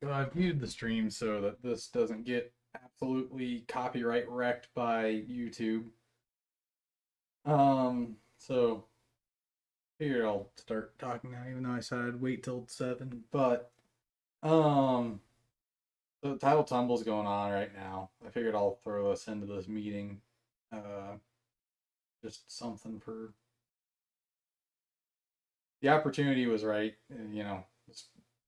I've muted the stream so that this doesn't get absolutely copyright wrecked by YouTube. So here I'll start talking now, even though I said I'd wait till 7. But um, the title tumble's going on right now. I figured I'll throw us into this meeting. Uh, just something for the opportunity was right.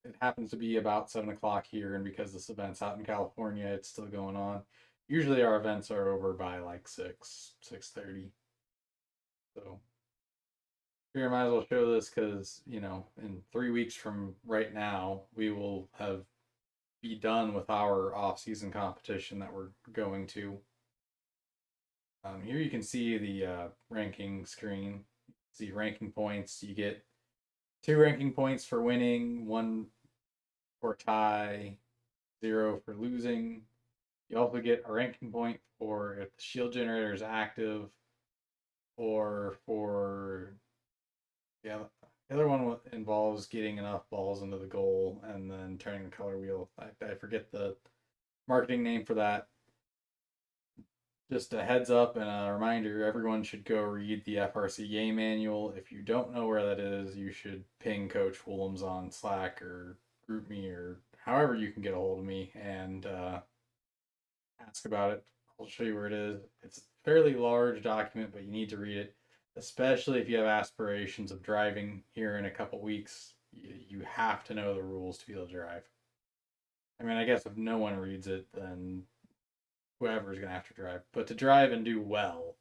It happens to be about 7 o'clock here, and because this event's out in California, it's still going on. Usually our events are over by like 6:30. So here, I might as well show this because in 3 weeks from right now, we will have be done with our off-season competition that we're going to. Here you can see the ranking screen. See ranking points. You get 2 ranking points for winning, one for tie, 0 for losing. You also get a ranking point for if the shield generator is active, or for yeah, the other one involves getting enough balls into the goal and then turning the color wheel. I forget the marketing name for that. Just a heads up and a reminder, everyone should go read the FRC game manual. If you don't know where that is, you should ping Coach Willems on Slack or group me or however you can get a hold of me and ask about it. I'll show you where it is. It's a fairly large document, but you need to read it, especially if you have aspirations of driving here in a couple weeks. You have to know the rules to be able to drive. I mean, I guess if no one reads it, then whoever's going to have to drive. But to drive and do well,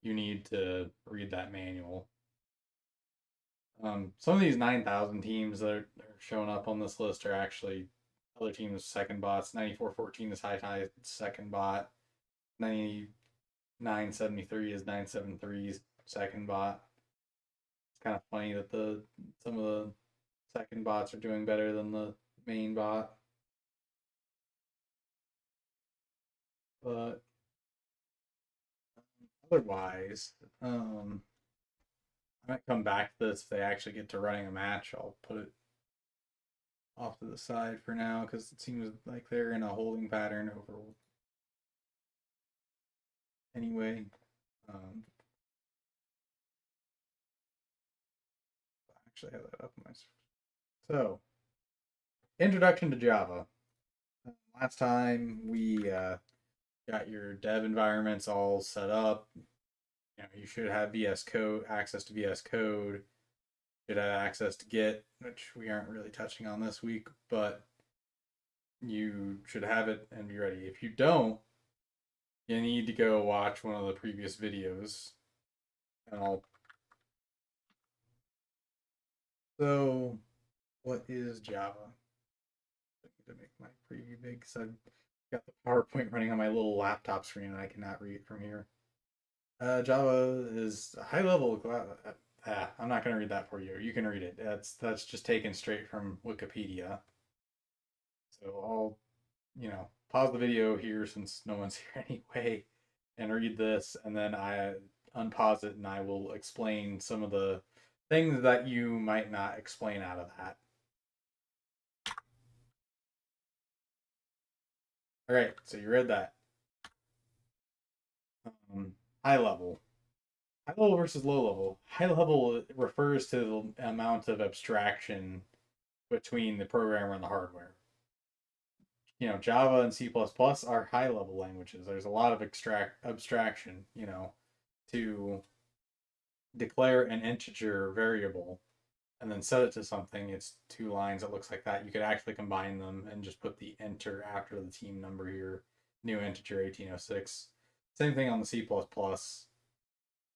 you need to read that manual. Some of these 9,000 teams that are showing up on this list are actually other teams' second bots. 9414 is High Tide second bot. 9973 is 973's second bot. It's kind of funny that the some of the second bots are doing better than the main bot. But otherwise, I might come back to this if they actually get to running a match. I'll put it off to the side for now because it seems like they're in a holding pattern over anyway. Um, I actually have that up on my. So, introduction to Java. Last time we got your dev environments all set up. You should have VS Code, access to VS Code. Should have access to Git, which we aren't really touching on this week, but you should have it and be ready. If you don't, you need to go watch one of the previous videos. And I'll. So, what is Java? I need to make my preview big because I've got the PowerPoint running on my little laptop screen and I cannot read from here. Java is a high level. I'm not going to read that for you. You can read it. That's just taken straight from Wikipedia. So I'll pause the video here since no one's here anyway, and read this, and then I unpause it and I will explain some of the things that you might not explain out of that. All right, so you read that. Um, high level. High level versus low level. High level refers to the amount of abstraction between the programmer and the hardware. Java and C++ are high level languages. There's a lot of abstraction, to declare an integer variable and then set it to something. It's 2 lines that looks like that. You could actually combine them and just put the enter after the team number here. New integer 1806. Same thing on the C++.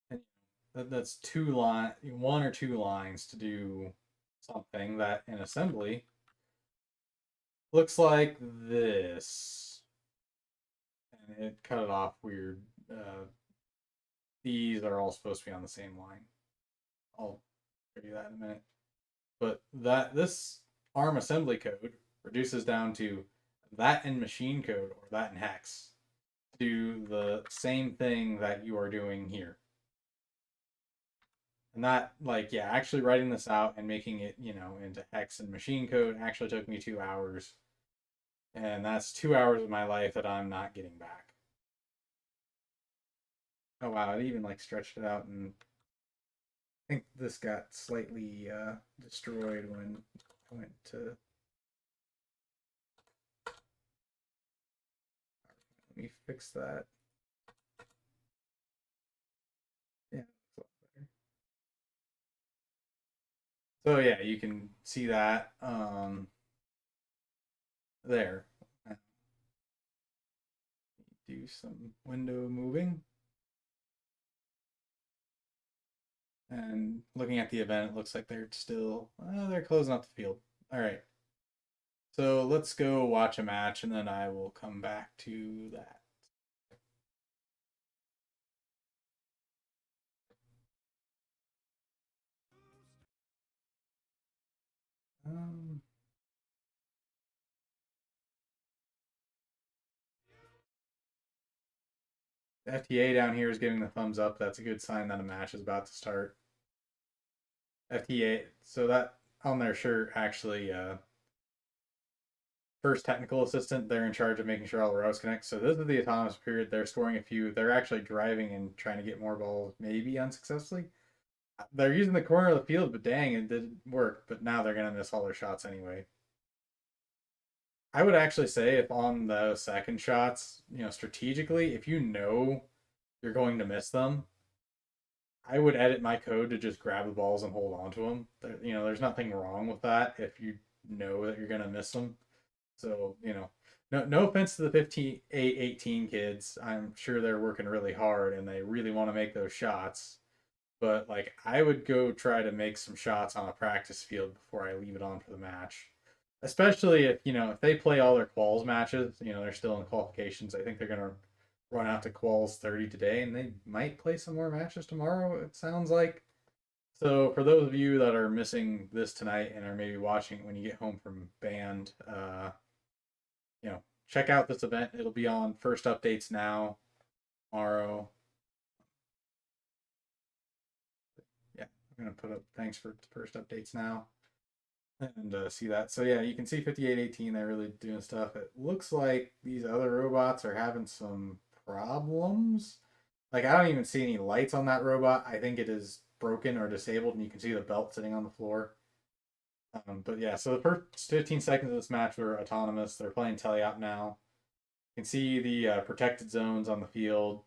And that's 1 or 2 lines to do something that in assembly looks like this. And it cut it off weird. These are all supposed to be on the same line. I'll show you that in a minute. But this ARM assembly code reduces down to that in machine code or that in hex to do the same thing that you are doing here. And that, actually writing this out and making it, into hex and machine code actually took me 2 hours. And that's 2 hours of my life that I'm not getting back. Oh wow, it even like stretched it out, and I think this got slightly destroyed when I went to. Let me fix that. Yeah, it's a lot better. So yeah, you can see that there. Do some window moving. And looking at the event, it looks like they're still they're closing up the field. All right, so let's go watch a match, and then I will come back to that. Um, the FTA down here is giving the thumbs up. That's a good sign that a match is about to start. FTA, so that on their shirt actually first technical assistant. They're in charge of making sure all the routes connect. So this is the autonomous period. They're scoring a few. They're actually driving and trying to get more balls, maybe unsuccessfully. They're using the corner of the field, but dang, it didn't work. But now they're gonna miss all their shots anyway. I would actually say if on the second shots, strategically, if you know you're going to miss them, I would edit my code to just grab the balls and hold on to them. There's nothing wrong with that if you know that you're gonna miss them. So, no offense to the 15, 18 kids. I'm sure they're working really hard and they really want to make those shots. But like I would go try to make some shots on a practice field before I leave it on for the match. Especially if they play all their quals matches, they're still in qualifications. I think they're gonna run out to quals 30 today, and they might play some more matches tomorrow. It sounds like. So for those of you that are missing this tonight and are maybe watching when you get home from band, check out this event. It'll be on first updates now tomorrow. Yeah, I'm gonna put up thanks for first updates now and see that. So yeah, you can see 5818. They're really doing stuff. It looks like these other robots are having some problems. Like I don't even see any lights on that robot. I think it is broken or disabled, and you can see the belt sitting on the floor. But yeah, so the first 15 seconds of this match were autonomous. They're playing teleop now. You can see the protected zones on the field.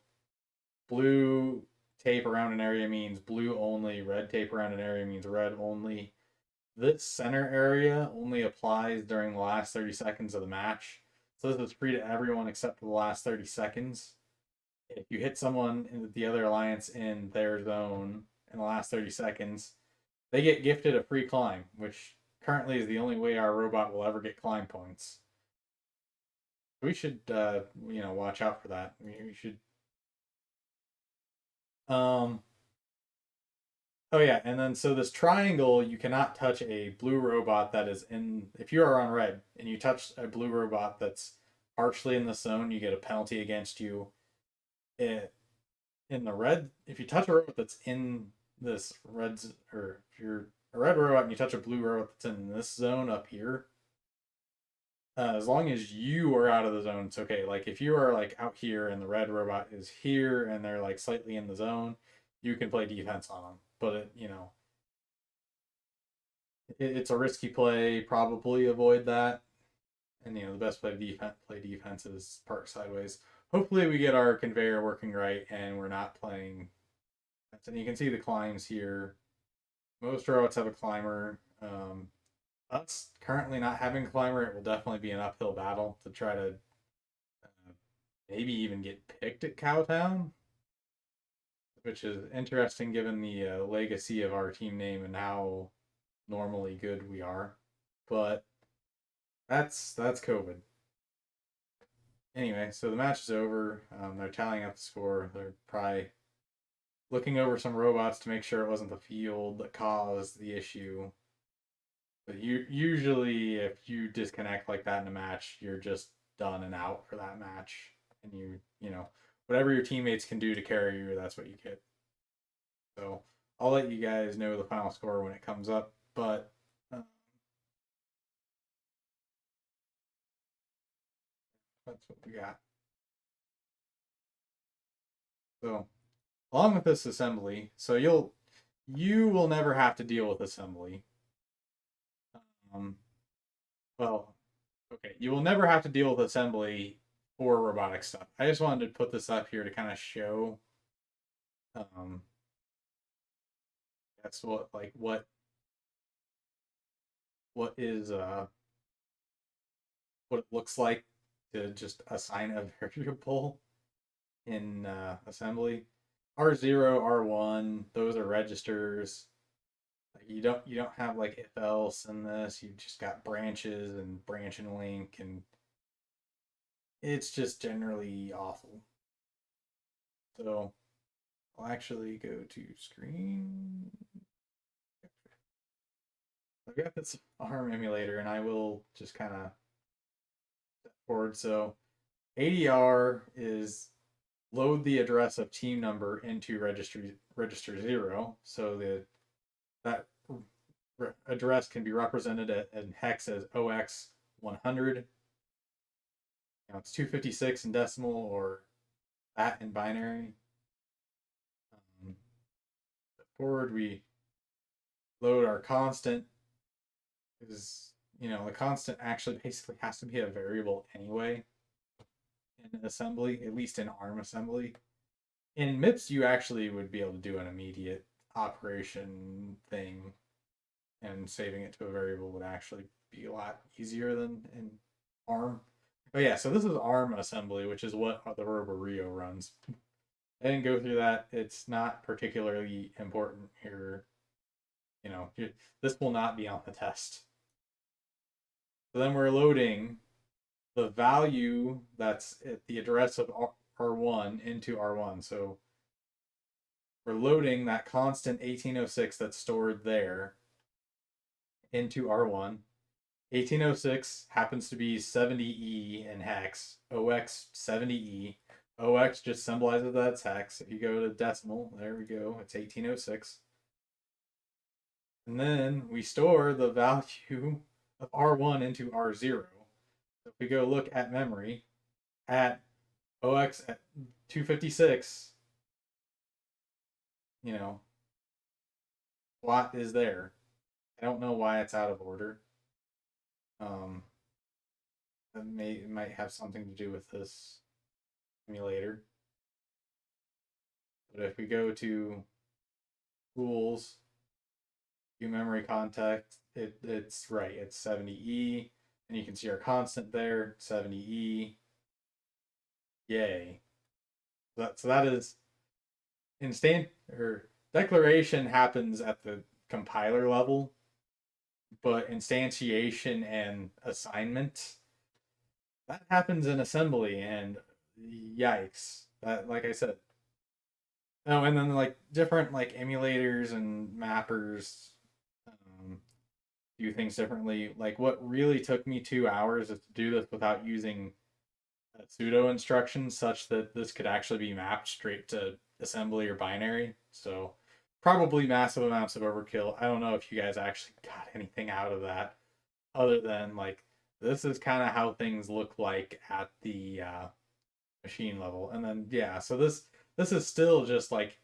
Blue tape around an area means blue only. Red tape around an area means red only. This center area only applies during the last 30 seconds of the match. So this is free to everyone except for the last 30 seconds. If you hit someone in the other alliance in their zone in the last 30 seconds, they get gifted a free climb, which currently is the only way our robot will ever get climb points. We should, watch out for that. We should. Um, Oh yeah, and then so this triangle, you cannot touch a blue robot that is in. If you are on red and you touch a blue robot that's partially in the zone, you get a penalty against you. In the red, if you touch a robot that's in this red, or if you're a red robot and you touch a blue robot that's in this zone up here, as long as you are out of the zone, it's okay. Like if you are like out here and the red robot is here and they're like slightly in the zone, you can play defense on them. But it's a risky play. Probably avoid that. And the best play defense is park sideways. Hopefully, we get our conveyor working right, and we're not playing. And you can see the climbs here. Most routes have a climber. Us currently not having a climber, it will definitely be an uphill battle to try to maybe even get picked at Cowtown, which is interesting given the legacy of our team name and how normally good we are. But that's COVID. Anyway, so the match is over. They're tallying up the score. They're probably looking over some robots to make sure it wasn't the field that caused the issue. But usually, if you disconnect like that in a match, you're just done and out for that match. And whatever your teammates can do to carry you, that's what you get. So I'll let you guys know the final score when it comes up. But that's what we got. So along with this assembly, so you will never have to deal with assembly. Um, well, okay, you will never have to deal with assembly for robotic stuff. I just wanted to put this up here to kind of show, um, that's what is what it looks like to just assign a variable in assembly. R0, R1, those are registers. Like you don't have like if else in this. You just got branches and branch and link, and it's just generally awful. So I'll actually go to screen. I've got this ARM emulator, and I will just kind of step forward. So ADR is load the address of team number into register 0. So that address can be represented in hex as OX 100. It's 256 in decimal or that in binary. Um, Forward, we load our constant. Is the constant actually basically has to be a variable anyway in assembly, at least in ARM assembly. In MIPS, you actually would be able to do an immediate operation thing, and saving it to a variable would actually be a lot easier than in ARM. But yeah, so this is ARM assembly, which is what the Roborio runs. I didn't go through that. It's not particularly important here. This will not be on the test. So then we're loading the value that's at the address of R1 into R1. So we're loading that constant 1806 that's stored there into R1. 1806 happens to be 70E in hex, OX 70E. OX just symbolizes that it's hex. If you go to decimal, there we go, it's 1806. And then we store the value of R1 into R0. So if we go look at memory at OX at 256, what is there? I don't know why it's out of order. Um, it might have something to do with this emulator. But if we go to tools, view memory context, it's right. It's 70E, and you can see our constant there, 70E. Yay! So that is instant or declaration happens at the compiler level, but instantiation and assignment that happens in assembly, and yikes! That, like I said. Oh, and then like different like emulators and mappers um, do things differently. Like what really took me 2 hours is to do this without using pseudo instructions, such that this could actually be mapped straight to assembly or binary. So probably massive amounts of overkill. I don't know if you guys actually got anything out of that, other than like this is kind of how things look like at the machine level. And then yeah, so this is still just like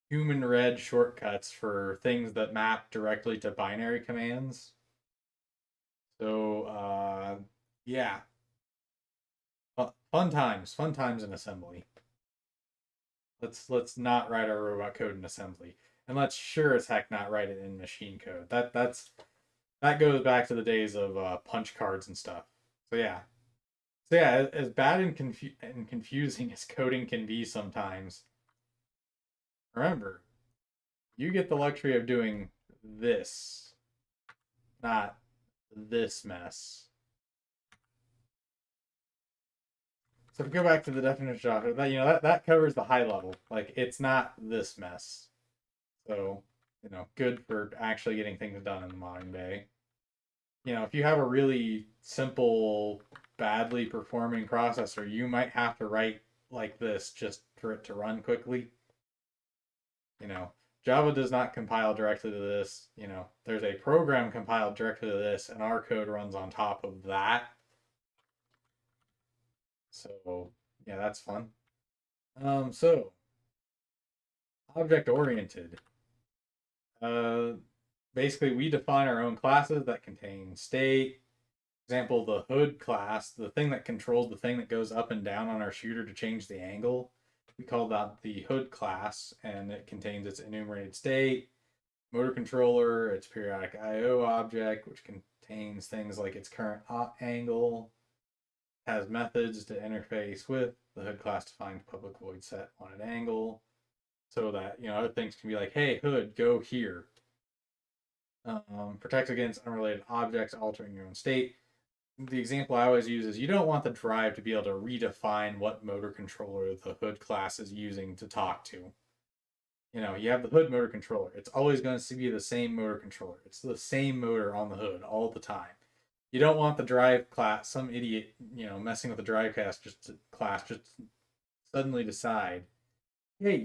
human read shortcuts for things that map directly to binary commands. So yeah, fun times in assembly. Let's not write our robot code in assembly, and let's sure as heck not write it in machine code. That goes back to the days of punch cards and stuff. So yeah, as bad and confusing as coding can be sometimes, remember, you get the luxury of doing this, not this mess. So if we go back to the definition of that covers the high level. Like it's not this mess. So, good for actually getting things done in the modern day. If you have a really simple, badly performing processor, you might have to write like this just for it to run quickly. Java does not compile directly to this. There's a program compiled directly to this, and our code runs on top of that. So yeah, that's fun. So object oriented. Uh, Basically, we define our own classes that contain state. Example, the hood class, the thing that controls the thing that goes up and down on our shooter to change the angle. We call that the hood class, and it contains its enumerated state, motor controller, its periodic I/O object, which contains things like its current angle, has methods to interface with. The hood class defines public void set on an angle, so that other things can be like, hey, hood, go here. Protects against unrelated objects altering your own state. The example I always use is you don't want the drive to be able to redefine what motor controller the hood class is using to talk to. You have the hood motor controller. It's always going to be the same motor controller. It's the same motor on the hood all the time. You don't want the drive class, some idiot, messing with the drive class just suddenly decide, hey,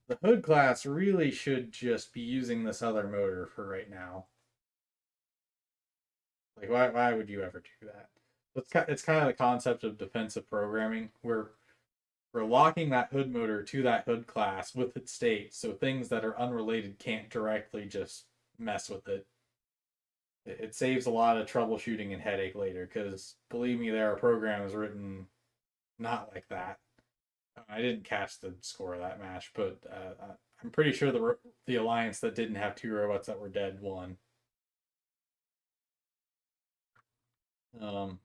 the hood class really should just be using this other motor for right now. Like, why would you ever do that? It's kind of the concept of defensive programming. We're locking that hood motor to that hood class with its state, so things that are unrelated can't directly just mess with it. It saves a lot of troubleshooting and headache later, because believe me, there are programs written not like that. I didn't catch the score of that match, but I'm pretty sure the alliance that didn't have two robots that were dead won. Um,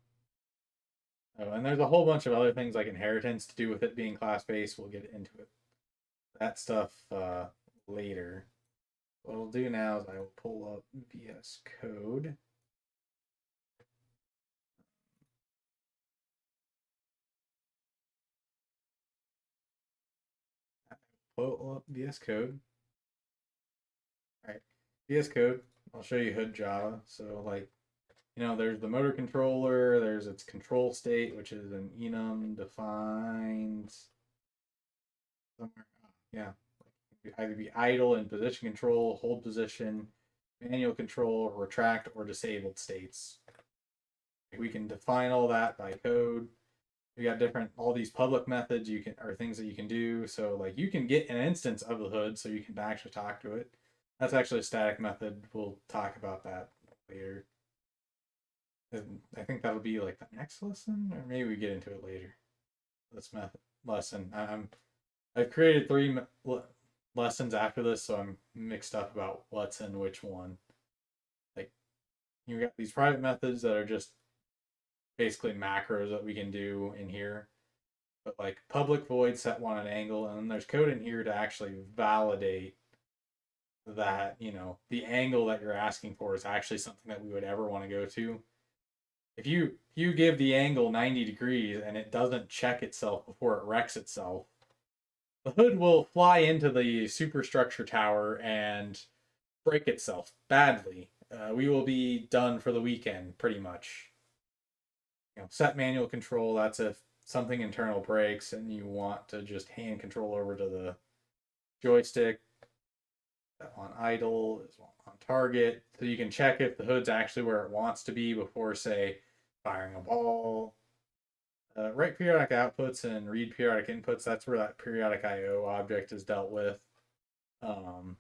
Oh, and there's a whole bunch of other things like inheritance to do with it being class based. We'll get into it. That stuff later. What I'll do now is I will pull up VS Code. Pull up VS Code. All right, VS Code. I'll show you hood Java. So like, there's the motor controller. There's its control state, which is an enum defined somewhere. Yeah, either be idle in position control, hold position, manual control, retract, or disabled states. We can define all that by code. We got all these public methods or things that you can do. So like you can get an instance of the hood so you can actually talk to it. That's actually a static method. We'll talk about that later. I think that'll be like the next lesson, or maybe we get into it later. This method lesson. I've created three lessons after this, so I'm mixed up about what's in which one. Like you got these private methods that are just basically macros that we can do in here. But like public void set one at an angle, and then there's code in here to actually validate that, the angle that you're asking for is actually something that we would ever want to go to. If you give the angle 90 degrees and it doesn't check itself before it wrecks itself, the hood will fly into the superstructure tower and break itself badly. We will be done for the weekend, pretty much. Set manual control. That's if something internal breaks and you want to just hand control over to the joystick. On idle is on target, so you can check if the hood's actually where it wants to be before, say, firing a ball. Write periodic outputs and read periodic inputs. That's where that periodic I/O object is dealt with. Um,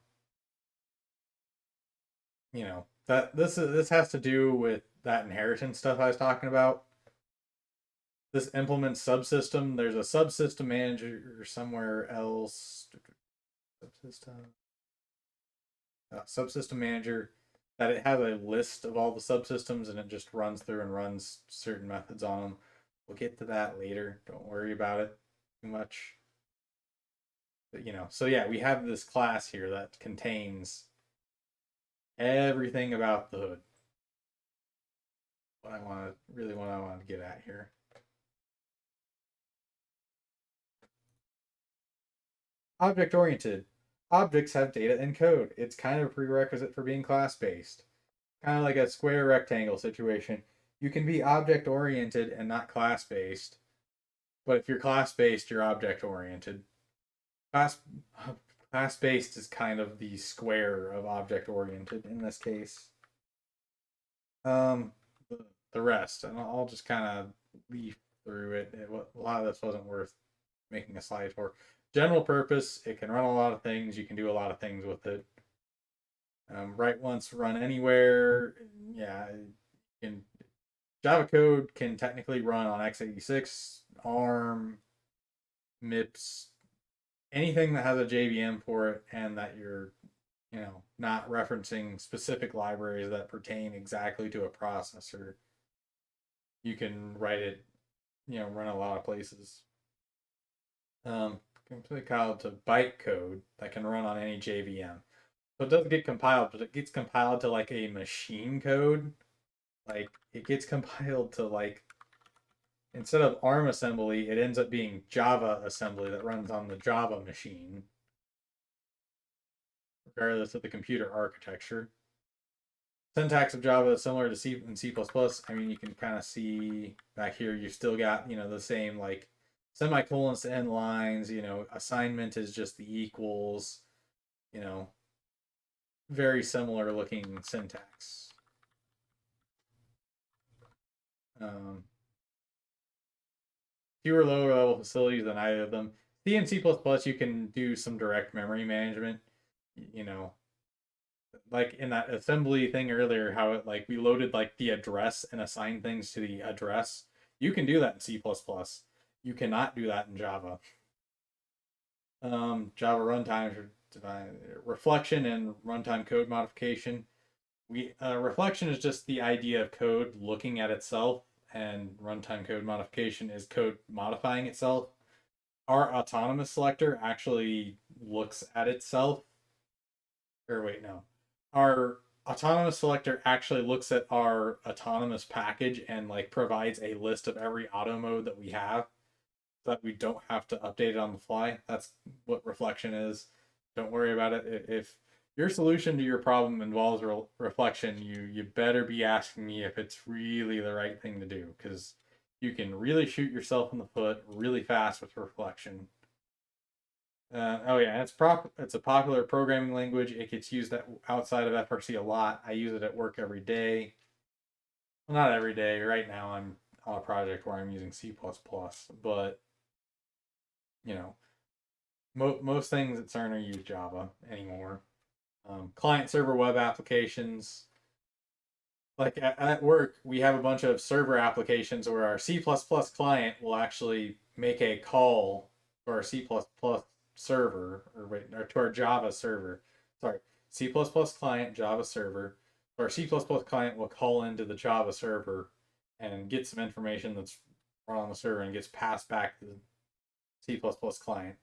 that this has to do with that inheritance stuff I was talking about. This implements subsystem. There's a subsystem manager somewhere else. Subsystem manager that it has a list of all the subsystems and it just runs through and runs certain methods on them. We'll get to that later. Don't worry about it too much. But, so yeah, we have this class here that contains everything about the hood. What I want to get at here. Object oriented. Objects have data and code. It's kind of a prerequisite for being class based. Kind of like a square rectangle situation. You can be object oriented and not class based. But if you're class based, you're object oriented. Class class based is kind of the square of object oriented in this case. Um, the rest, and I'll just kind of leave through it. A lot of this wasn't worth making a slide for. General purpose, it can run a lot of things. You can do a lot of things with it. Write once, run anywhere. Yeah, can, Java code can technically run on x86, ARM, MIPS, anything that has a JVM for it, and that you're not referencing specific libraries that pertain exactly to a processor. You can write it, run a lot of places. Completely compiled to bytecode that can run on any JVM. So it doesn't get compiled, but it gets compiled to like a machine code. Like it gets compiled to like instead of ARM assembly, it ends up being Java assembly that runs on the Java machine, regardless of the computer architecture. Syntax of Java is similar to C and C++. I mean, you can kind of see back here, you've still got, the same like semicolons to end lines, assignment is just the equals, you know, very similar looking syntax. Um, Fewer lower level facilities than either of them. C and C++, you can do some direct memory management, you know, like in that assembly thing earlier, how it like we loaded like the address and assigned things to the address. You can do that in C++. You cannot do that in Java. Java runtime reflection and runtime code modification. Reflection is just the idea of code looking at itself, and runtime code modification is code modifying itself. Our autonomous selector actually looks at itself. Or wait, no. Our autonomous selector actually looks at our autonomous package and like provides a list of every auto mode that we have so that we don't have to update it on the fly. That's what reflection is. Don't worry about it. If your solution to your problem involves reflection, you better be asking me if it's really the right thing to do, because you can really shoot yourself in the foot really fast with reflection. Oh yeah, it's a popular programming language. It gets used outside of FRC a lot. I use it at work every day. Well, not every day. Right now, I'm on a project where I'm using C++, but you know, most things at CERN use Java anymore. Client server web applications. Like at work, we have a bunch of server applications where our C++ client will actually make a call to our C++ server, or to our Java server. Sorry, C++ client, Java server. Our C++ client will call into the Java server and get some information that's run on the server and gets passed back to the C++ client.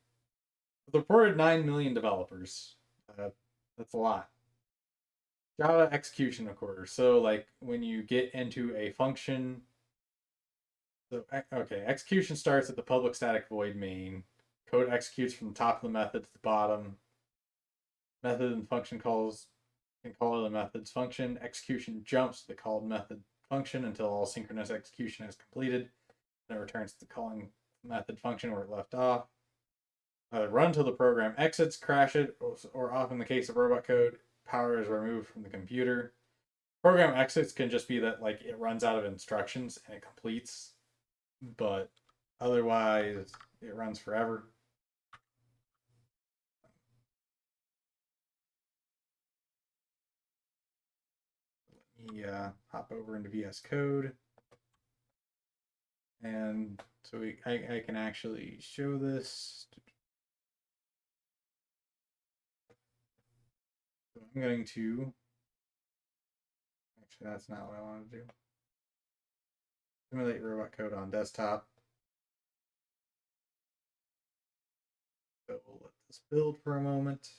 With reported 9 million developers. That's a lot. Java execution recorder. So like when you get into a function, so okay, execution starts at the public static void main. Code executes from the top of the method to the bottom. Method and function calls can call the method's function. Execution jumps to the called method function until all synchronous execution is completed. Then it returns to the calling method function where it left off. Run till the program exits, crash it, or often in the case of robot code, power is removed from the computer. Program exits can just be that like it runs out of instructions and it completes, but otherwise it runs forever. Let me hop over into VS Code, and so I can actually show this. So I'm going to actually that's not what I want to do. Simulate robot code on desktop. So we'll let this build for a moment.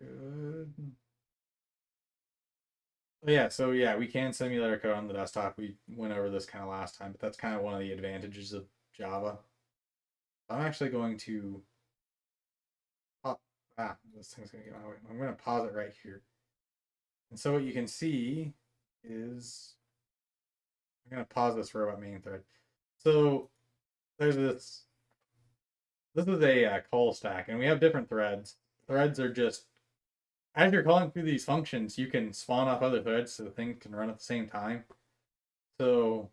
Good. So yeah, we can simulate our code on the desktop. We went over this kind of last time, but that's kind of one of the advantages of Java. I'm actually going to pop. This thing's gonna get my way. I'm gonna pause it right here. And so what you can see is I'm gonna pause this robot main thread. So there's this This is a call stack, and we have different threads. Threads are just as you're calling through these functions, you can spawn off other threads so the thing can run at the same time. So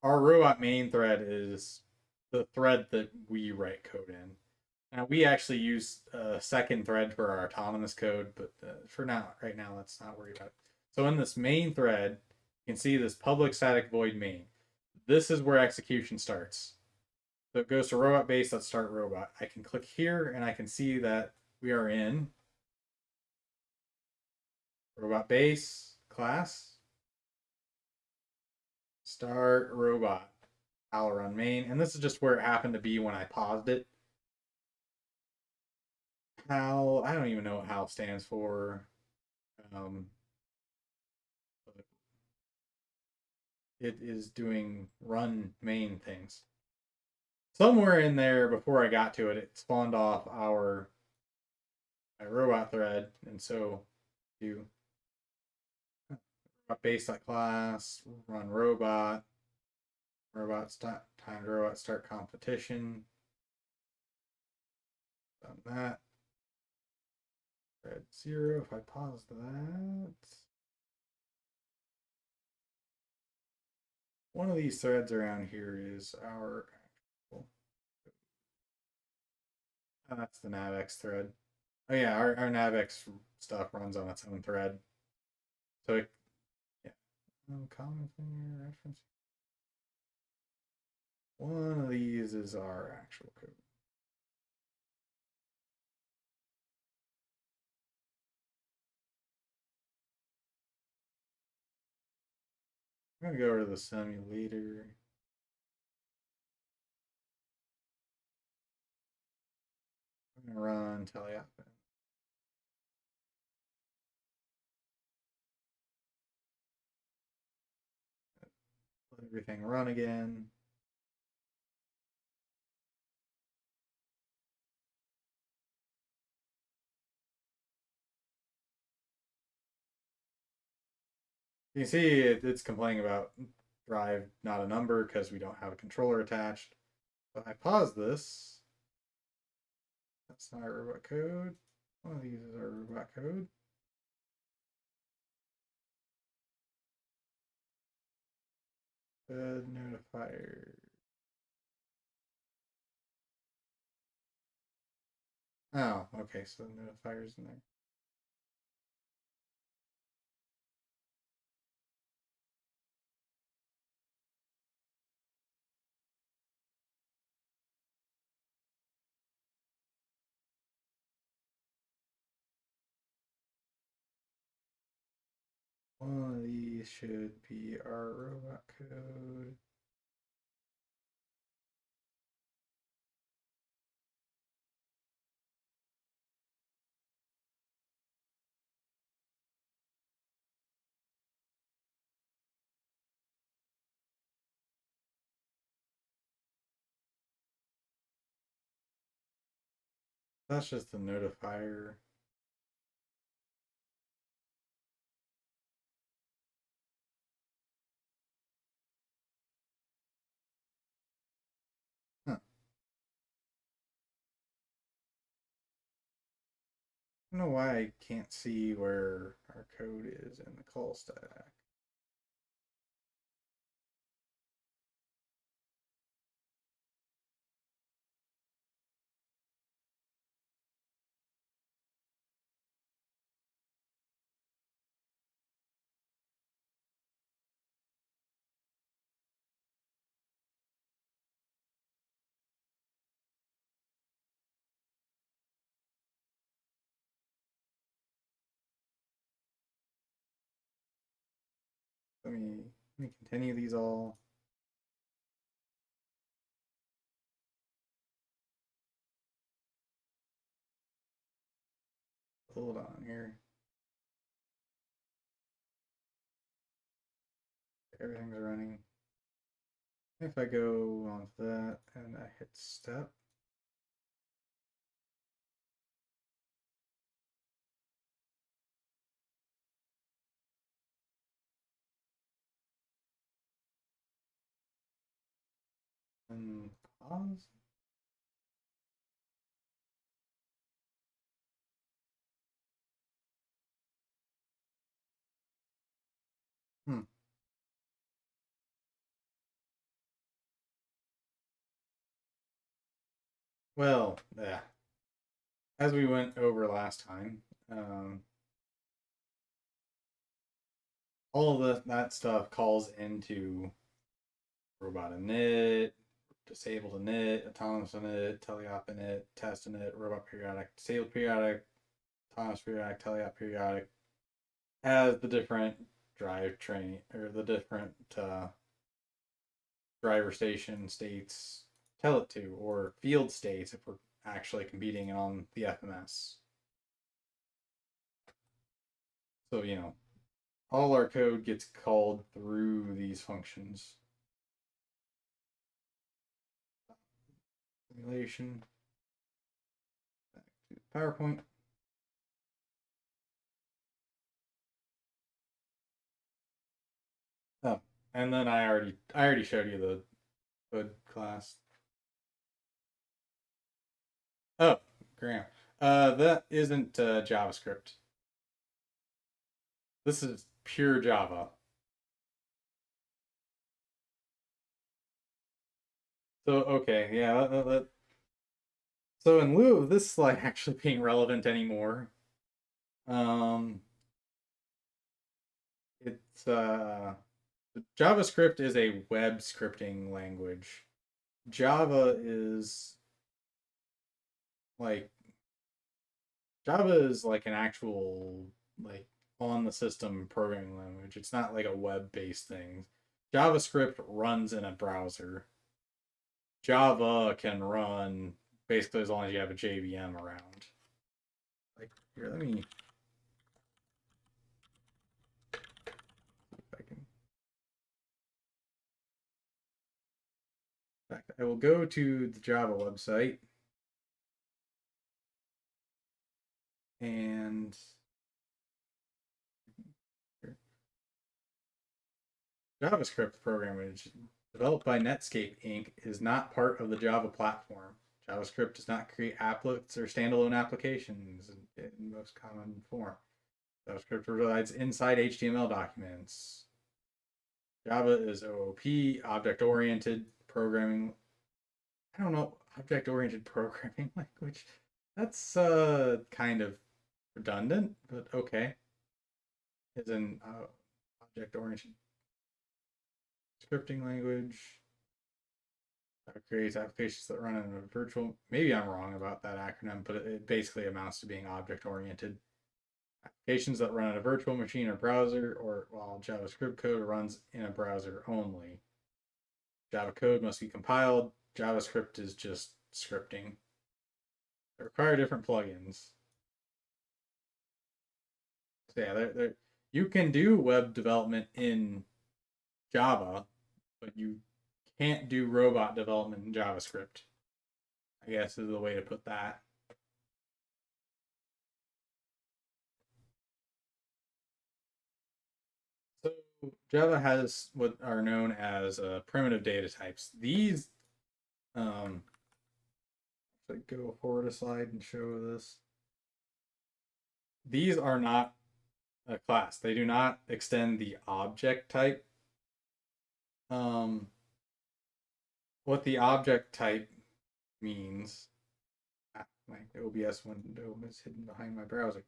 our robot main thread is the thread that we write code in. Now we actually use a second thread for our autonomous code, but for now, right now, let's not worry about it. So in this main thread, you can see this public static void main. This is where execution starts. So it goes to robot base. Let's start robot. I can click here and I can see that we are in robot base class, start robot. I'll run main, and this is just where it happened to be when I paused it. HAL, I don't even know what HAL stands for. Um, it is doing run main things. Somewhere in there before I got to it, it spawned off my robot thread, and so do base class, run robot, time to robot start competition. Done that. Thread 0, if I pause that. One of these threads around here is our actual, that's the navx thread. Oh yeah, our navx stuff runs on its own thread. So it, yeah. Common thing, reference. One of these is our actual code. I'm gonna go over to the simulator. I'm gonna run teleop. Let everything run again. You can see it's complaining about drive not a number because we don't have a controller attached. But I pause this. That's not our robot code. One of these is our robot code. Fed notifier. Oh, okay, so the notifier's in there. One of these should be our robot code. That's just the notifier. Huh. I don't know why I can't see where our code is in the call stack. Let me continue these all. Hold on here. Everything's running. If I go on to that and I hit step, and pause. Well, yeah. As we went over last time, all of that stuff calls into robot init, disabled init, autonomous init, teleop init, test init, robot periodic, disabled periodic, autonomous periodic, teleop periodic, as the different drive train or the different driver station states tell it to, or field states if we're actually competing on the FMS. So, all our code gets called through these functions. Simulation, back to PowerPoint. Oh, and then I already showed you the hood class. Oh, Graham. That isn't JavaScript. This is pure Java. So okay, yeah. So in lieu of this slide actually being relevant anymore, um, it's JavaScript is a web scripting language. Java is like Java is like an actual like on the system programming language. It's not like a web-based thing. JavaScript runs in a browser. Java can run basically as long as you have a JVM around. Like here, let me see if I can. In fact, I will go to the Java website and here, JavaScript programming developed by Netscape Inc. is not part of the Java platform. JavaScript does not create applets or standalone applications in most common form. JavaScript resides inside HTML documents. Java is OOP, object-oriented programming. I don't know, object-oriented programming language. That's kind of redundant, but okay. Is an object-oriented scripting language. Creates applications that run in a virtual. Maybe I'm wrong about that acronym, but it basically amounts to being object-oriented. Applications that run on a virtual machine or browser, or while JavaScript code runs in a browser only. Java code must be compiled. JavaScript is just scripting. They require different plugins. So yeah, you can do web development in Java, but you can't do robot development in JavaScript, I guess is the way to put that. So Java has what are known as primitive data types. These, if I go forward a slide and show this, these are not a class. They do not extend the object type. Um, what the object type means, my OBS window is hidden behind my browser,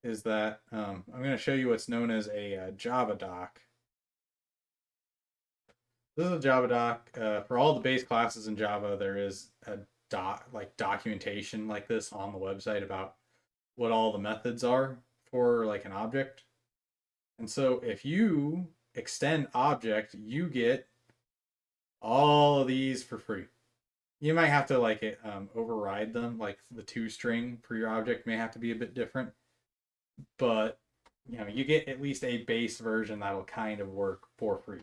is that I'm going to show you what's known as a Java doc. This is a Java doc. For all the base classes in Java, there is a documentation like this on the website about what all the methods are for like an object. And so if you extend object, you get all of these for free. You might have to override them, like the toString for your object may have to be a bit different, but you get at least a base version that'll kind of work for free.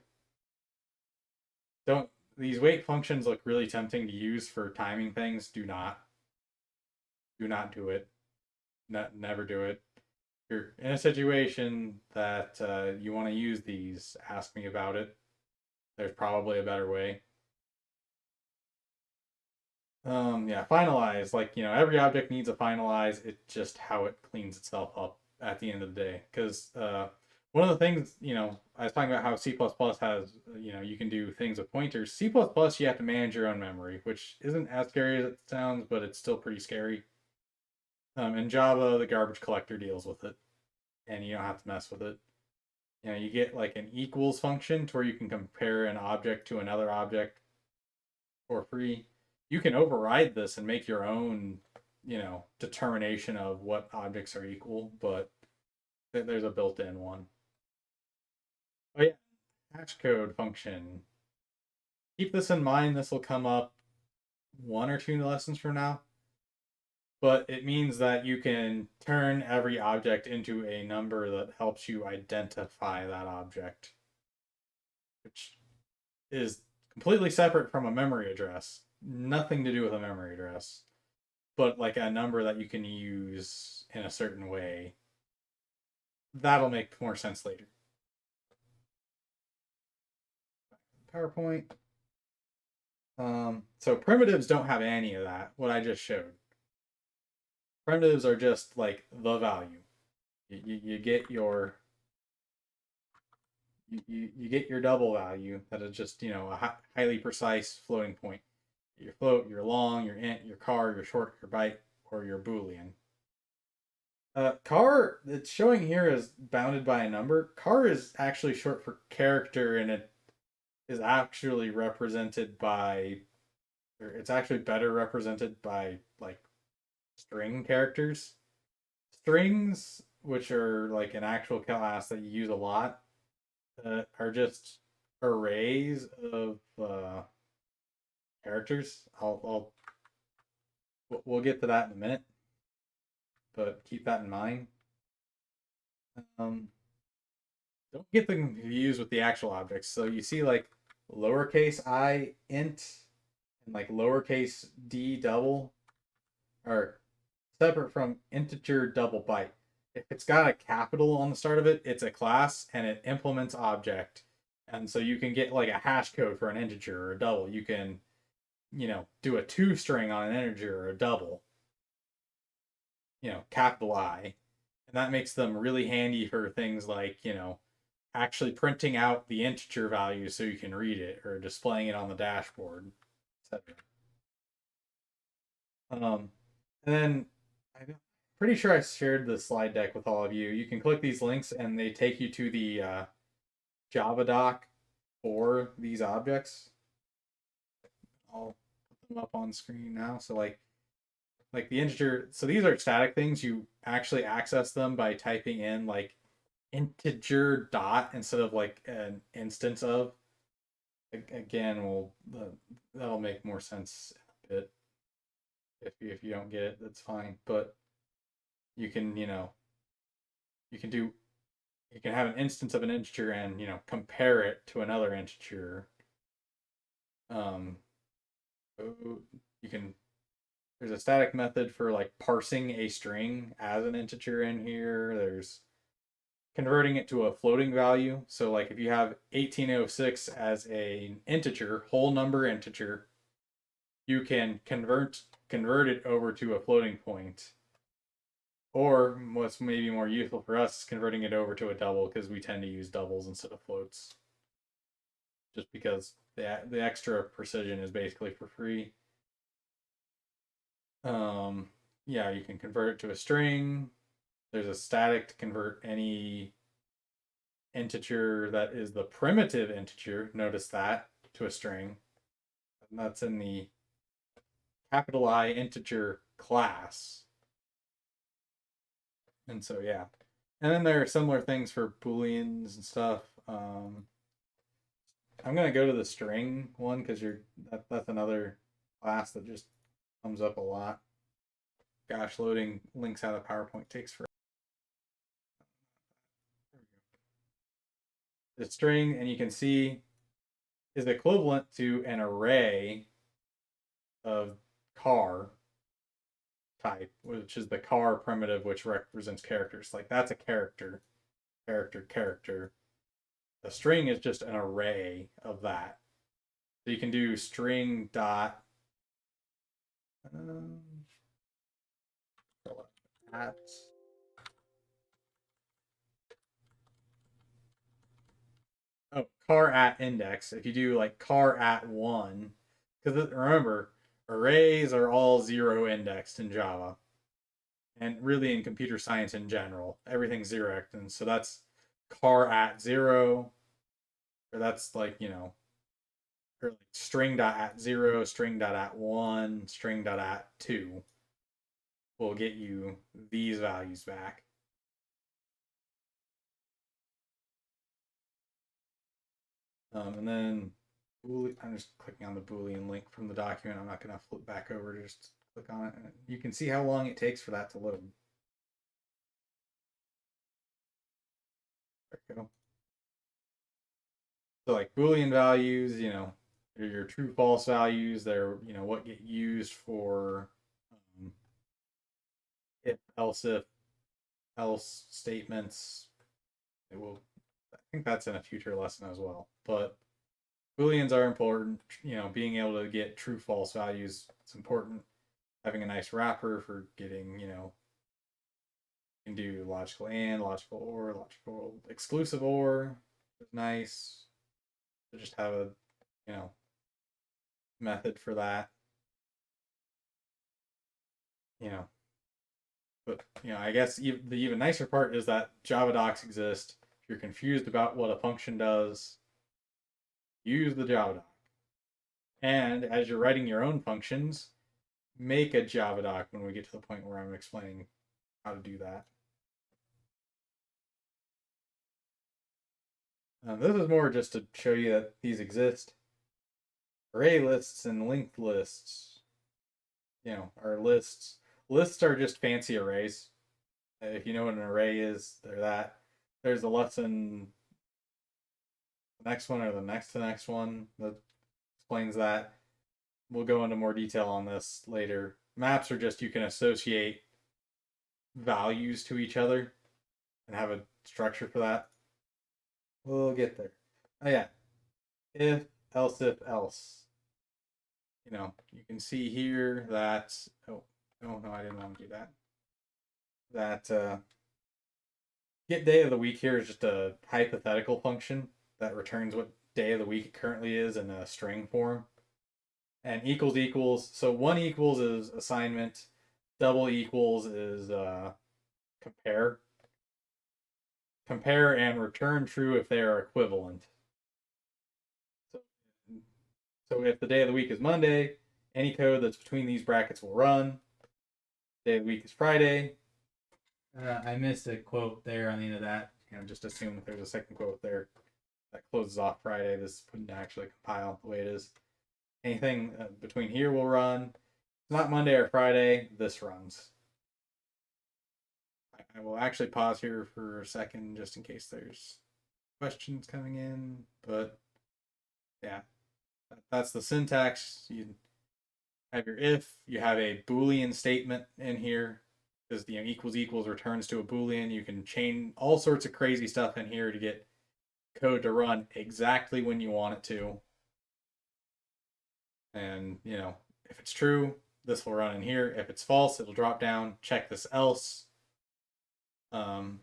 Don't These wait functions look really tempting to use for timing things. Do not do it. Never do it. If you're in a situation that you want to use these, ask me about it. There's probably a better way. Yeah, finalize. Every object needs a finalize. It's just how it cleans itself up at the end of the day. Because One of the things, I was talking about how C++ has, you can do things with pointers. C++, you have to manage your own memory, which isn't as scary as it sounds, but it's still pretty scary. In Java, the garbage collector deals with it, and you don't have to mess with it. You get like an equals function to where you can compare an object to another object for free. You can override this and make your own, determination of what objects are equal, but there's a built-in one. Oh yeah, hash code function. Keep this in mind. This will come up one or two lessons from now. But it means that you can turn every object into a number that helps you identify that object, which is completely separate from a memory address. Nothing to do with a memory address, but like a number that you can use in a certain way. That'll make more sense later. PowerPoint. So primitives don't have any of that, what I just showed. Primitives are just like the value. You get your you get your double value that is just a highly precise floating point. Your float, your long, your int, your char, your short, your byte, or your boolean. Char it's showing here is bounded by a number. Char is actually short for character, and it is actually represented by, or it's actually better represented by like string characters. Strings, which are like an actual class that you use a lot, are just arrays of characters. We'll get to that in a minute, but keep that in mind. Um, don't get them confused with the actual objects. So you see like lowercase I int and like lowercase d double are separate from integer double byte. If it's got a capital on the start of it, it's a class and it implements object. And so you can get like a hash code for an integer or a double. You can, do a two string on an integer or a double, capital I. And that makes them really handy for things like, actually printing out the integer value so you can read it or displaying it on the dashboard, etc. And then I'm pretty sure I shared the slide deck with all of you. You can click these links and they take you to the Java doc for these objects. I'll put them up on screen now. So like the integer, so these are static things. You actually access them by typing in like integer dot instead of like an instance of. Again, that'll make more sense a bit. If you don't get it, that's fine. But you can you can do you can have an instance of an integer and compare it to another integer. Um, you can there's a static method for like parsing a string as an integer in here. There's converting it to a floating value. So like if you have 1806 as an integer, whole number integer, you can convert it over to a floating point. Or what's maybe more useful for us is converting it over to a double because we tend to use doubles instead of floats. Just because the extra precision is basically for free. Yeah, you can convert it to a string. There's a static to convert any integer that is the primitive integer, notice that, to a string. And that's in the capital I integer class. And so, yeah. And then there are similar things for booleans and stuff. I'm going to go to the string one because that's another class that just comes up a lot. Gosh, loading links out of PowerPoint takes forever. The string, and you can see, is equivalent to an array of char type, which is the char primitive, which represents characters. Like that's a character, character, character. A string is just an array of that. So you can do string dot um, at Oh, car at index. If you do like car at one, because remember, arrays are all zero indexed in Java, and really in computer science in general, everything's zero, and so that's car at zero, or that's like or like string dot at zero, string dot at one, string dot at two will get you these values back. And then I'm just clicking on the Boolean link from the document. I'm not going to flip back over. Just click on it. And you can see how long it takes for that to load. There we go. So like Boolean values, they're your true false values. They're what get used for if else statements. It will. I think that's in a future lesson as well. But Booleans are important. Being able to get true false values is important. Having a nice wrapper for getting can do logical and, logical or, logical exclusive or. Is nice. To just have a you know method for that. You know, but I guess the even nicer part is that Java docs exist. If you're confused about what a function does, use the Java doc. And as you're writing your own functions, make a Java doc when we get to the point where I'm explaining how to do that. This is more just to show you that these exist. Array lists and linked lists, are lists. Lists are just fancy arrays. If you know what an array is, they're that. There's a lesson, the next one or the next to next one that explains that. We'll go into more detail on this later. Maps are just you can associate values to each other and have a structure for that. We'll get there. Oh yeah, if if else. You can see here that no, I didn't want to do that. That get day of the week here is just a hypothetical function that returns what day of the week it currently is in a string form. And equals equals. So one equals is assignment, double equals is compare. Compare and return true if they are equivalent. So, so if the day of the week is Monday, any code that's between these brackets will run. Day of the week is Friday. I missed a quote there on the end of that. Just assume that there's a second quote there that closes off Friday. This wouldn't actually compile the way it is. Anything between here will run. It's not Monday or Friday. This runs. I will actually pause here for a second just in case there's questions coming in. But yeah, that's the syntax. You have your if. You have a Boolean statement in here because equals equals returns to a Boolean. You can chain all sorts of crazy stuff in here to get code to run exactly when you want it to. And if it's true, this will run in here. If it's false, it'll drop down. Check this else. Um,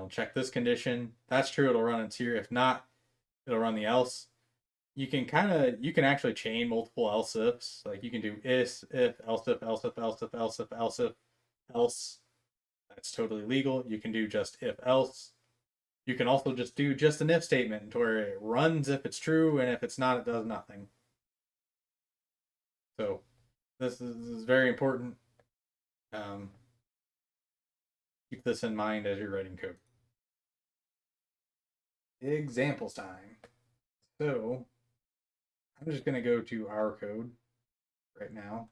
check this condition. That's true. It'll run into here. If not, it'll run the else. You can actually chain multiple else ifs. Like you can do if else if else if else if else if else if else. That's totally legal. You can do just if else. You can also just do just an if statement where it runs if it's true, and if it's not, it does nothing. So this is very important. Keep this in mind as you're writing code. Examples time. So I'm just going to go to our code right now.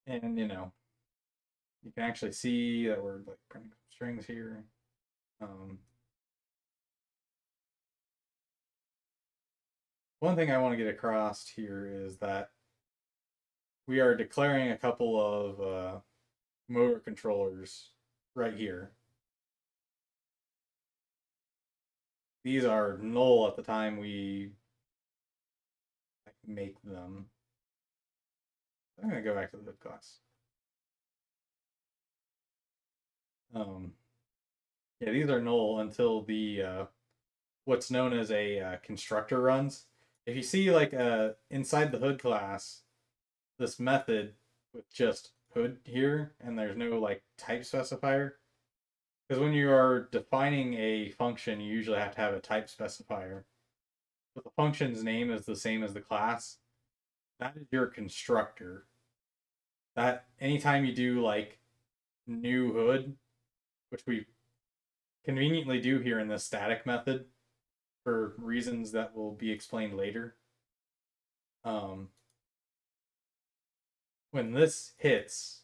And, you can actually see that we're like printing strings here. One thing I want to get across here is that we are declaring a couple of motor controllers right here. These are null at the time we make them. I'm going to go back to the hood class. Yeah, these are null until the what's known as a constructor runs. If you see like inside the hood class, this method with just hood here, and there's no like type specifier, because when you are defining a function, you usually have to have a type specifier. But the function's name is the same as the class. That is your constructor. That anytime you do like new hood, which we conveniently do here in this static method for reasons that will be explained later. Um, when this hits,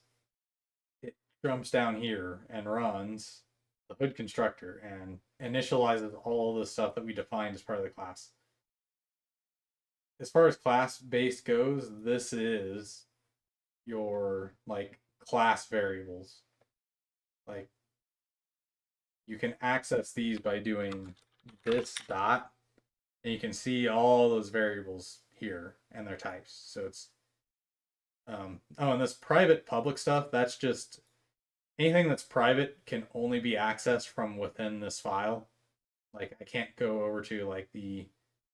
it jumps down here and runs the hood constructor and initializes all the stuff that we defined as part of the class. As far as class base goes, this is your like class variables. Like you can access these by doing this dot, and you can see all those variables here and their types. So it's oh, and this private public stuff, that's just anything that's private can only be accessed from within this file. Like I can't go over to like the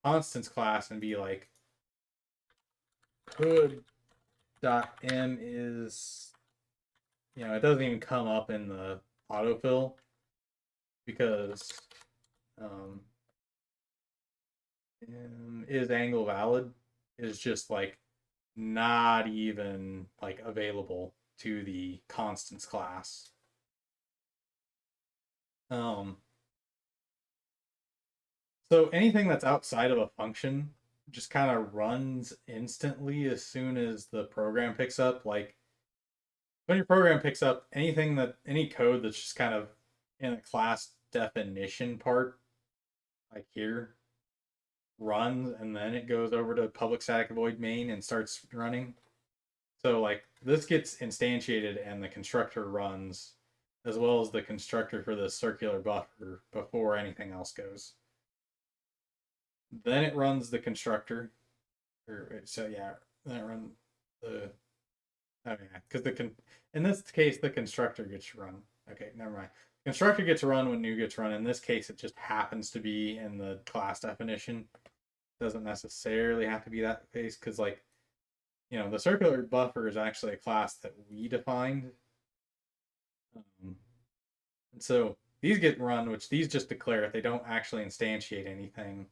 constants class and be like hood.m is, it doesn't even come up in the autofill because um, is angle valid is just like not even like available to the constants class. Um, so anything that's outside of a function just kind of runs instantly as soon as the program picks up. Like when your program picks up anything that any code that's just kind of in a class definition part, like here, runs and then it goes over to public static void main and starts running. So like this gets instantiated and the constructor runs as well as the constructor for the circular buffer before anything else goes. Then it runs the constructor. So yeah, then it runs the because in this case the constructor gets run. Okay, never mind. Constructor gets run when new gets run. In this case, it just happens to be in the class definition. Doesn't necessarily have to be that case because like the circular buffer is actually a class that we defined. And so these get run, which these just declare it. They don't actually instantiate anything.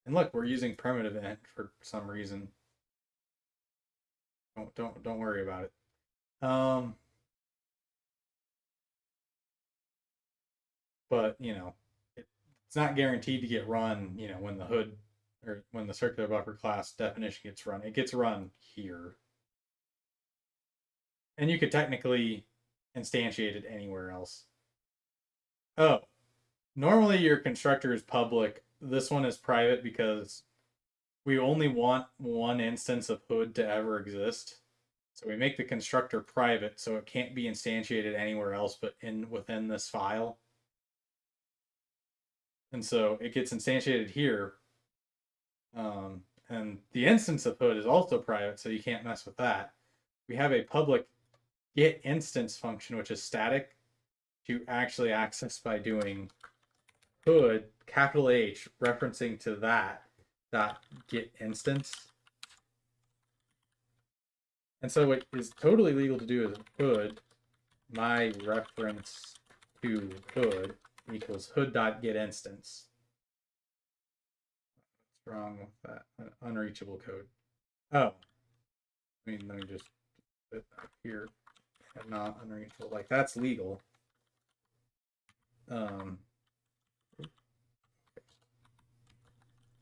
And look, we're using primitive int for some reason. Don't worry about it. But it's not guaranteed to get run. When the hood or when the circular buffer class definition gets run, it gets run here, and you could technically instantiate it anywhere else. Oh, normally your constructor is public. This one is private because we only want one instance of hood to ever exist. So we make the constructor private so it can't be instantiated anywhere else but within this file. And so it gets instantiated here. And the instance of hood is also private, so you can't mess with that. We have a public get instance function, which is static, to actually access by doing hood, capital H, referencing to that dot get instance. And so what is totally legal to do is hood my reference to hood equals hood dot get instance. What's wrong with that? Unreachable code. Oh, let me just put it up here and not unreachable. Like that's legal. And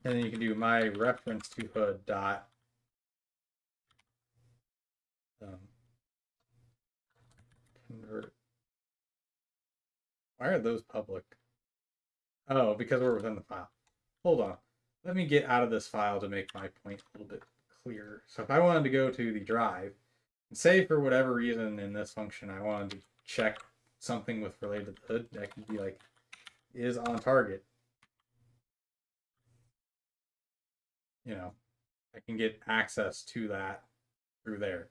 then you can do my reference to hood dot convert. Why are those public? Oh, because we're within the file. Hold on. Let me get out of this file to make my point a little bit clearer. So if I wanted to go to the drive, and say for whatever reason in this function I wanted to check something with related to the hood, I can be like, is on target. I can get access to that through there.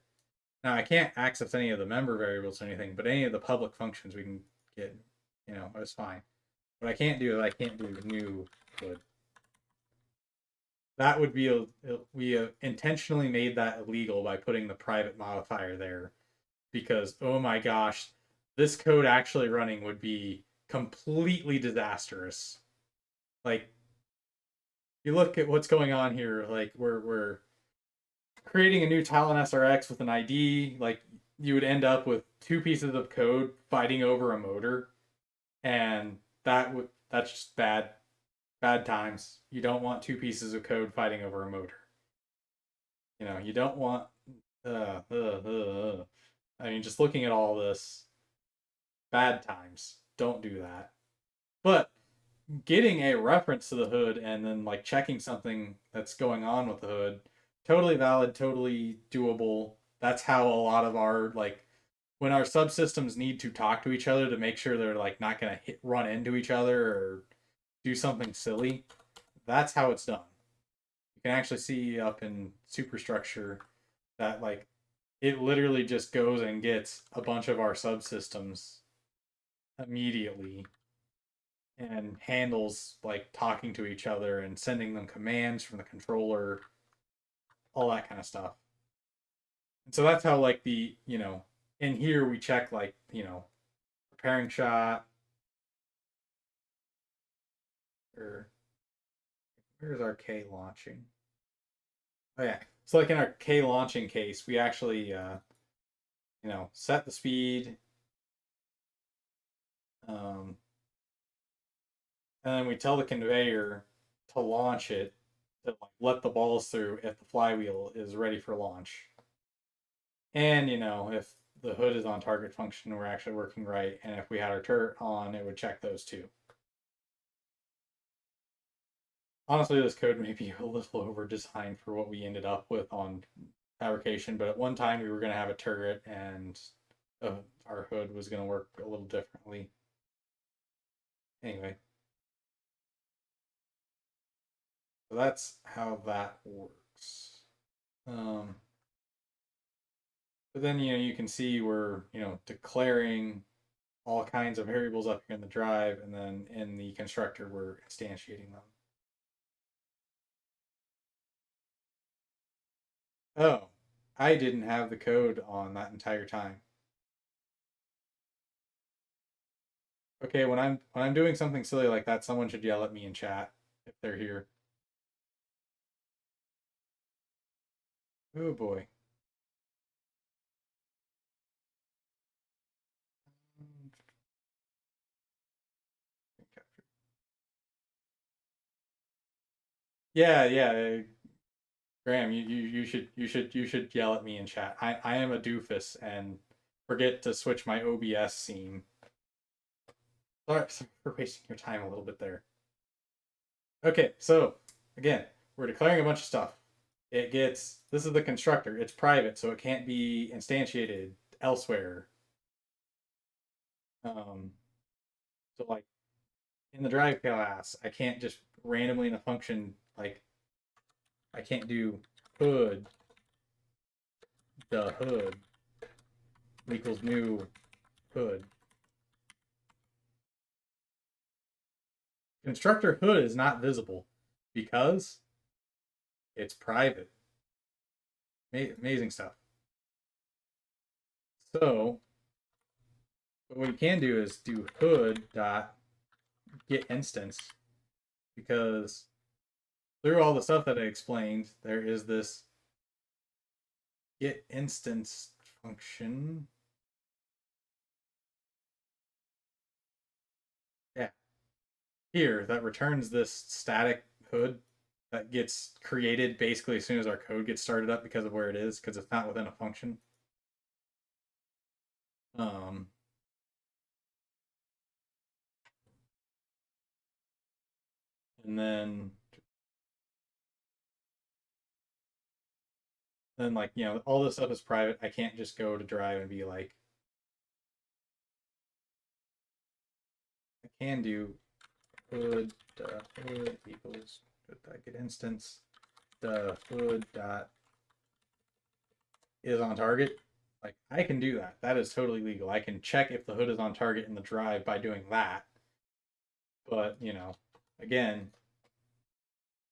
Now I can't access any of the member variables or anything, but any of the public functions we can get You know, it's fine. What I can't do is I can't do new hood. That would be we intentionally made that illegal by putting the private modifier there because oh my gosh, this code actually running would be completely disastrous. Like you look at what's going on here, like we're creating a new Talon SRX with an ID, like you would end up with two pieces of code fighting over a motor, and that's just bad times. You don't want two pieces of code fighting over a motor. You know, you don't want. I mean, just looking at all this, bad times. Don't do that. But getting a reference to the hood and then like checking something that's going on with the hood, totally valid, totally doable. That's how a lot of our like when our subsystems need to talk to each other to make sure they're like not gonna run into each other or do something silly. That's how it's done. You can actually see up in superstructure that like it literally just goes and gets a bunch of our subsystems immediately and handles like talking to each other and sending them commands from the controller, all that kind of stuff. And so that's how like the, you know, in here we check like, you know, preparing shot or where's our K launching? Oh yeah. So like in our K launching case, we actually you know, set the speed um and then we tell the conveyor to launch it to like let the balls through if the flywheel is ready for launch. And you know, if the hood is on target function, we're actually working right. And if we had our turret on, it would check those too. Honestly, this code may be a little over designed for what we ended up with on fabrication, but at one time we were going to have a turret and our hood was going to work a little differently. Anyway, so that's how that works. But then, you know, you can see we're, you know, declaring all kinds of variables up here in the drive, and then in the constructor, we're instantiating them. Oh, I didn't have the code on that entire time. Okay, when I'm doing something silly like that, someone should yell at me in chat if they're here. Oh boy. Yeah, yeah. Graham, you should yell at me in chat. I am a doofus and forget to switch my OBS scene. Sorry for wasting your time a little bit there. Okay, so again, we're declaring a bunch of stuff. This is the constructor. It's private, so it can't be instantiated elsewhere. So like in the drive class, I can't just randomly in a function like I can't do hood the hood equals new hood. Constructor hood is not visible because it's private. Amazing stuff. So what we can do is do hood dot get instance because through all the stuff that I explained, there is this get instance function. Yeah, here that returns this static hood that gets created basically as soon as our code gets started up because of where it is, because it's not within a function. Um, and then like you know all this stuff is private. I can't just go to drive and be like, I can do hood hood equals get instance the hood dot is on target. Like I can do that. That is totally legal. I can check if the hood is on target in the drive by doing that. But, again,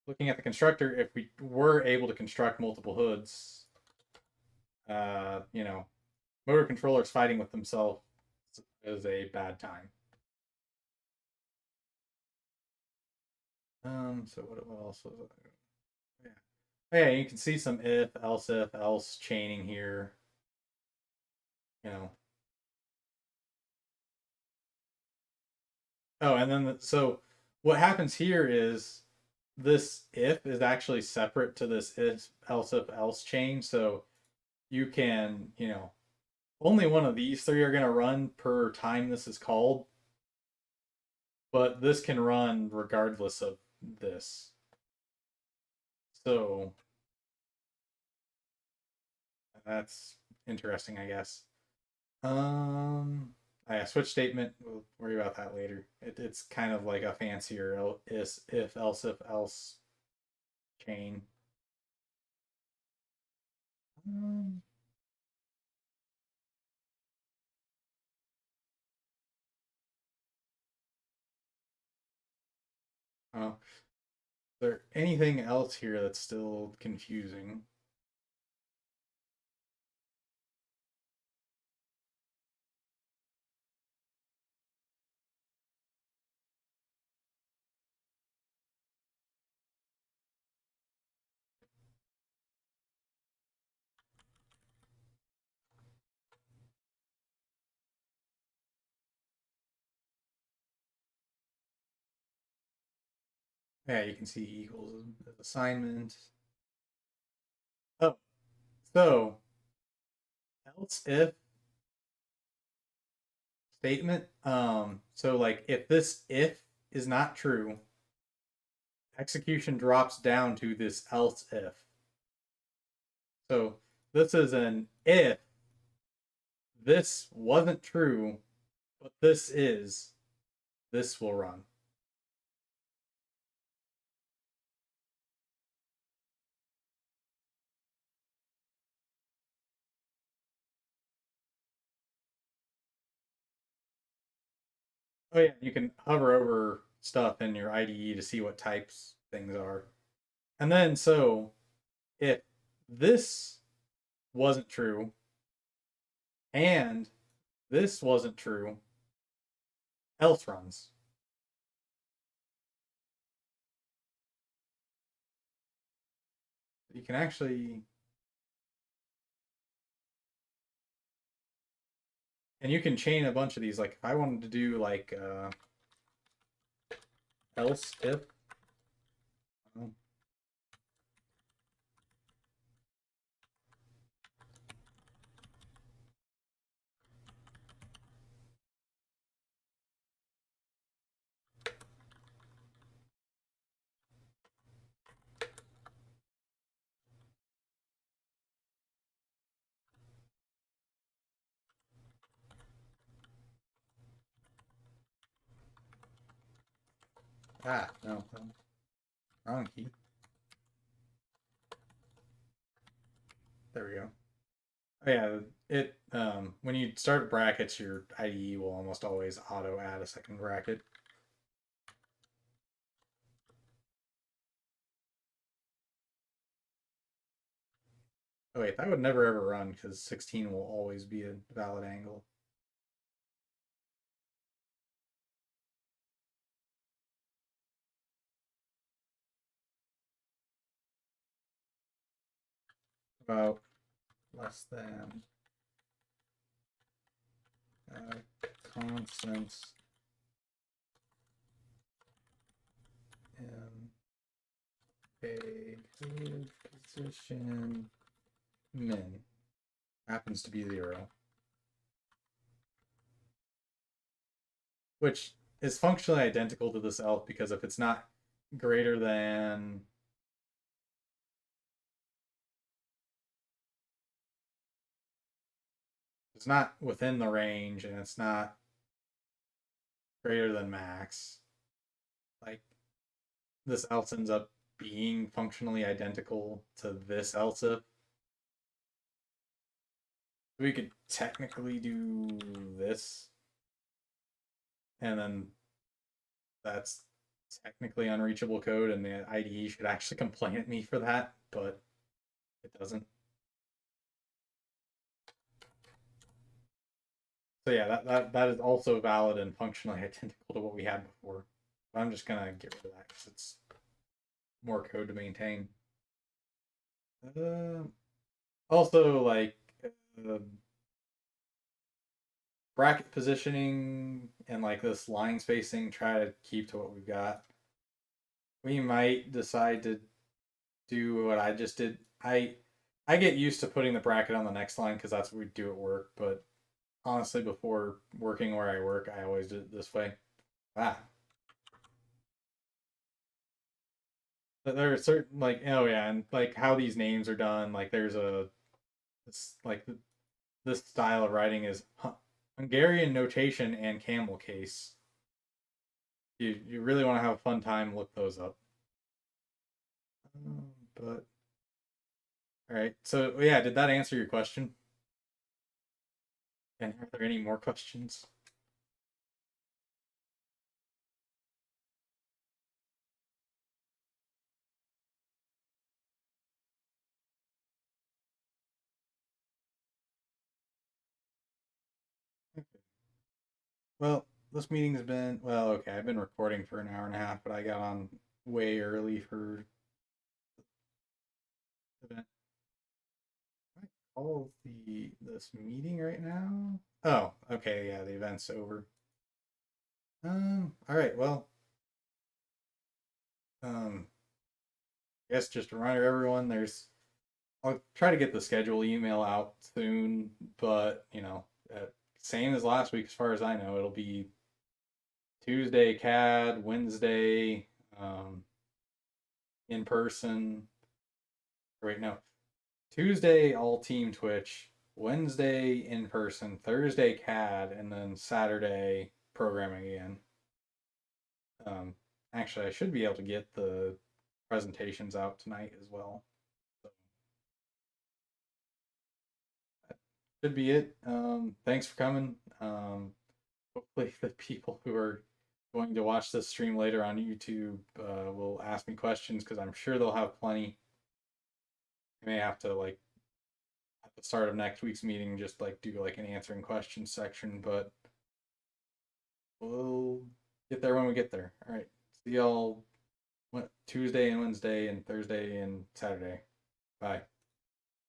looking at the constructor, if we were able to construct multiple hoods, uh, you know, motor controllers fighting with themselves is a bad time. So what else was it? Yeah. Yeah, you can see some if, else chaining here. You know. Oh, and then so what happens here is this if is actually separate to this if, else chain. So you can, only one of these three are going to run per time this is called, but this can run regardless of this. So that's interesting, I guess. Yeah, switch statement. We'll worry about that later. It's kind of like a fancier is if else chain. Um, oh, is there anything else here that's still confusing? Yeah, you can see equals assignment. Oh, so else if statement. So like if this if is not true, execution drops down to this else if. So this is an if this wasn't true, but this is, this will run. Oh yeah, you can hover over stuff in your IDE to see what types things are. And then so if this wasn't true and this wasn't true, else runs. You can actually, and you can chain a bunch of these. Like if I wanted to do like else if, oh, no, wrong key. There we go. Oh, yeah, it when you start brackets, your IDE will almost always auto add a second bracket. Oh wait, that would never ever run because 16 will always be a valid angle. About less than constants in a good position min happens to be 0, which is functionally identical to this elf because if it's not greater than, it's not within the range and it's not greater than max, like this else ends up being functionally identical to this else if. We could technically do this, and then that's technically unreachable code, and the IDE should actually complain at me for that, but it doesn't. So yeah, that is also valid and functionally identical to what we had before. I'm just gonna get rid of that because it's more code to maintain. Uh, Also, like uh, bracket positioning and like this line spacing, try to keep to what we've got. We might decide to do what I just did. I get used to putting the bracket on the next line because that's what we do at work. But honestly, before working where I work, I always did it this way. Ah, but there are certain like oh yeah, and like how these names are done. Like there's a it's like this style of writing is Hungarian notation and camel case. You really want to have a fun time, look those up. But all right, so yeah, did that answer your question? And are there any more questions? Well, this meeting's been well, okay. I've been recording for an hour and a half, but I got on way early for the event. Can I call the this meeting right now? Oh, okay, yeah, the event's over. All right, well, I guess just a reminder, everyone. I'll try to get the schedule email out soon, but same as last week, as far as I know, it'll be Tuesday CAD, Wednesday um, in person. Wait, no, Tuesday all team Twitch, Wednesday in person, Thursday CAD, and then Saturday programming again. Um, Actually, I should be able to get the presentations out tonight as well. So that should be it. Thanks for coming. Hopefully, the people who are going to watch this stream later on YouTube will ask me questions because I'm sure they'll have plenty. I may have to like at the start of next week's meeting just like do like an answering questions section, but we'll get there when we get there. All right. See y'all Tuesday and Wednesday and Thursday and Saturday. Bye.